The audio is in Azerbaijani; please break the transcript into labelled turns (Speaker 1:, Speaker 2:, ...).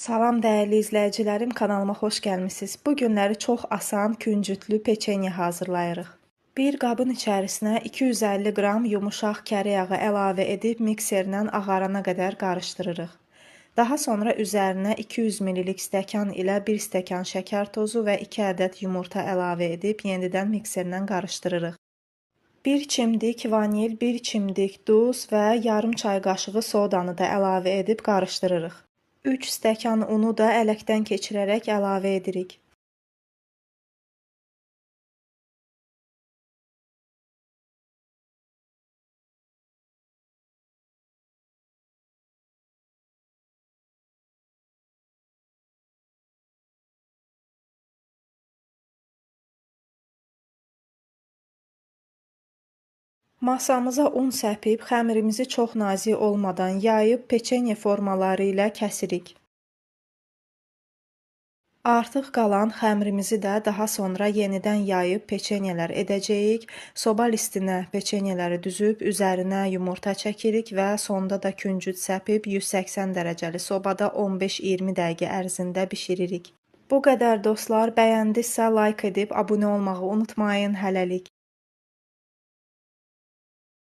Speaker 1: Salam dəyərli izləyicilərim, kanalıma xoş gəlmisiniz. Bu günləri çox asan, küncütlü peçenya hazırlayırıq. Bir qabın içərisinə 250 qram yumuşaq kərə yağı əlavə edib mikserlə ağarana qədər qarışdırırıq. Daha sonra üzərinə 200 ml stəkan ilə 1 stəkan şəkər tozu və 2 ədəd yumurta əlavə edib yenidən mikserlə qarışdırırıq. 1 çimdik vanil, 1 çimdik duz və yarım çay qaşığı sodanı da əlavə edib qarışdırırıq. 3 stəkan unu da ələkdən keçirərək əlavə edirik. Masamıza un səpib, xəmirimizi çox nazik olmadan yayıb peçenya formaları ilə kəsirik. Artıq qalan xəmirimizi də daha sonra yenidən yayıb peçenyalar edəcəyik. Soba listinə peçenyaları düzüb, üzərinə yumurta çəkirik və sonda da küncüt səpib 180 dərəcəli sobada 15-20 dəqiqə ərzində bişiririk. Bu qədər dostlar, bəyəndinizsə like edib abunə olmağı unutmayın. Hələlik.